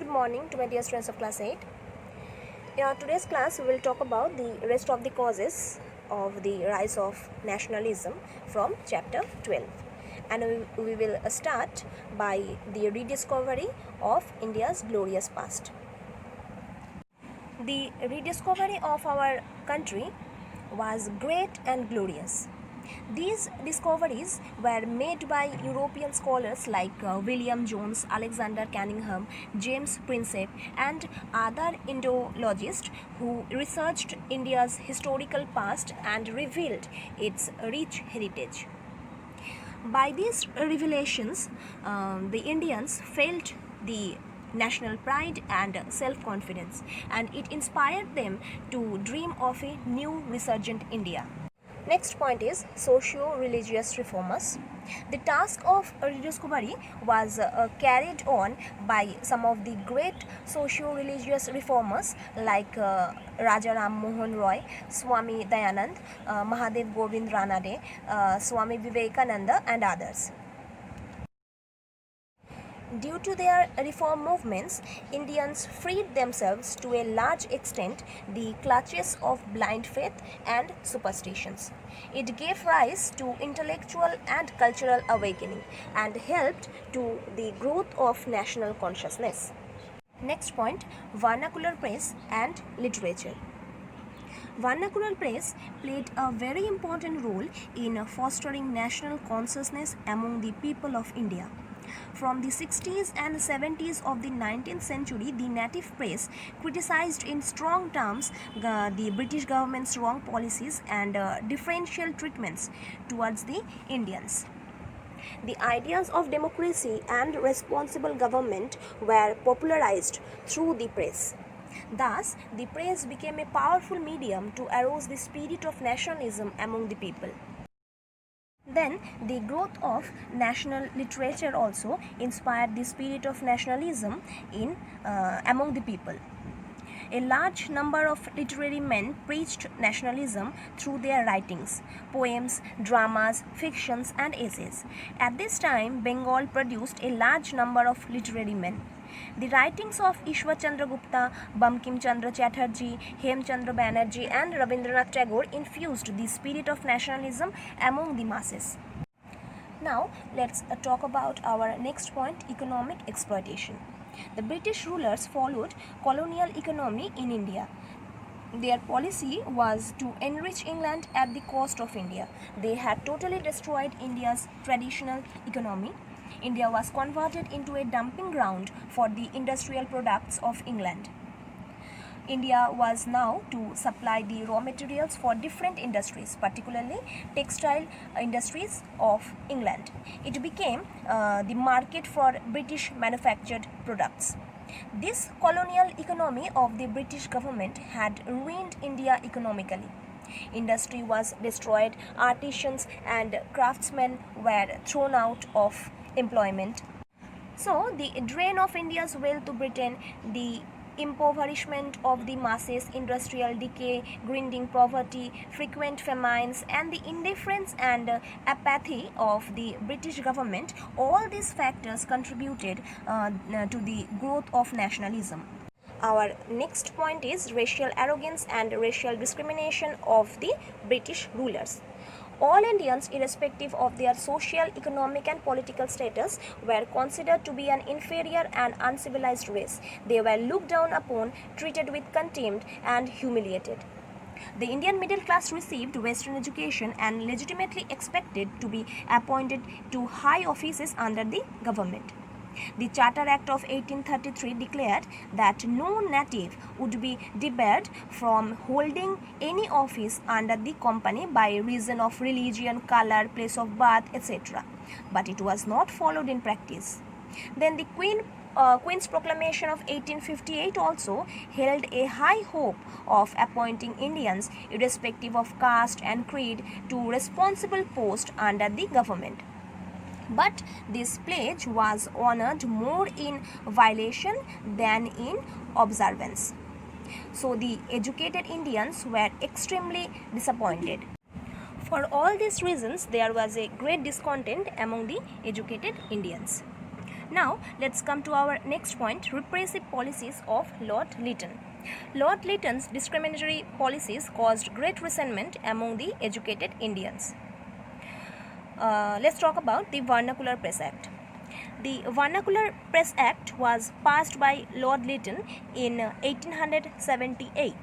good morning to my dear students of class 8. In our today's class, we will talk about the rest of the causes of the rise of nationalism from chapter 12. And we will start by the rediscovery of India's glorious past. The rediscovery of our country was great and glorious. These discoveries were made by European scholars like William Jones, Alexander Cunningham, James Prinsep, and other Indologists who researched India's historical past and revealed its rich heritage. By these revelations, the Indians felt the national pride and self-confidence, and it inspired them to dream of a new resurgent India. Next point is socio-religious reformers. The task of rediscovery was carried on by some of the great socio-religious reformers like Raja Ram Mohan Roy, Swami Dayanand, Mahadev Govind Ranade, Swami Vivekananda and others. Due to their reform movements, Indians freed themselves to a large extent the clutches of blind faith and superstitions. It gave rise to intellectual and cultural awakening and helped to the growth of national consciousness. Next point, vernacular press and literature. Vernacular press played a very important role in fostering national consciousness among the people of India. From the 60s and 70s of the 19th century, the native press criticized in strong terms the British government's wrong policies and differential treatments towards the Indians. The ideas of democracy and responsible government were popularized through the press. Thus, the press became a powerful medium to arouse the spirit of nationalism among the people. Then, the growth of national literature also inspired the spirit of nationalism among the people. A large number of literary men preached nationalism through their writings, poems, dramas, fictions, and essays. At this time, Bengal produced a large number of literary men. The writings of Ishwar Chandra Gupta, Bankim Chandra Chatterjee, Hemchandra Banerjee, and Rabindranath Tagore infused the spirit of nationalism among the masses. Now, let's talk about our next point, economic exploitation. The British rulers followed colonial economy in India. Their policy was to enrich England at the cost of India. They had totally destroyed India's traditional economy. India was converted into a dumping ground for the industrial products of England. India was now to supply the raw materials for different industries, particularly textile industries of England. It became the market for British manufactured products. This colonial economy of the British government had ruined India economically. Industry was destroyed, artisans and craftsmen were thrown out of employment. So, the drain of India's wealth to Britain, the impoverishment of the masses, industrial decay, grinding poverty, frequent famines, and the indifference and apathy of the British government, all these factors contributed to the growth of nationalism. Our next point is racial arrogance and racial discrimination of the British rulers. All Indians, irrespective of their social, economic and political status, were considered to be an inferior and uncivilized race. They were looked down upon, treated with contempt and humiliated. The Indian middle class received Western education and legitimately expected to be appointed to high offices under the government. The Charter Act of 1833 declared that no native would be debarred from holding any office under the company by reason of religion, color, place of birth, etc. But it was not followed in practice. Then the Queen's Proclamation of 1858 also held a high hope of appointing Indians, irrespective of caste and creed, to responsible posts under the government. But this pledge was honored more in violation than in observance. So the educated Indians were extremely disappointed. For all these reasons, there was a great discontent among the educated Indians. Now, let's come to our next point, repressive policies of Lord Lytton. Lord Lytton's discriminatory policies caused great resentment among the educated Indians. Let's talk about the Vernacular Press Act. The Vernacular Press Act was passed by Lord Lytton in 1878.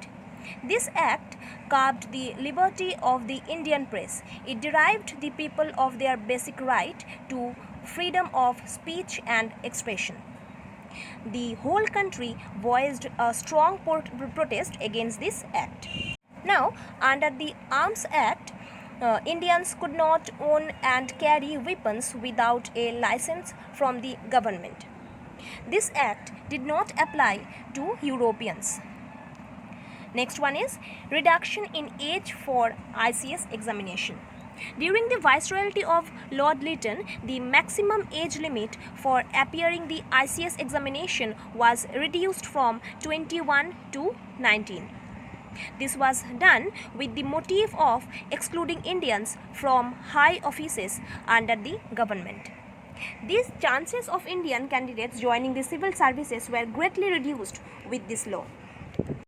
This act curbed the liberty of the Indian press. It deprived the people of their basic right to freedom of speech and expression. The whole country voiced a strong protest against this act. Now, under the Arms Act, Indians could not own and carry weapons without a license from the government. This act did not apply to Europeans. Next one is reduction in age for ICS examination. During the viceroyalty of Lord Lytton, the maximum age limit for appearing the ICS examination was reduced from 21 to 19. This was done with the motive of excluding Indians from high offices under the government. These chances of Indian candidates joining the civil services were greatly reduced with this law.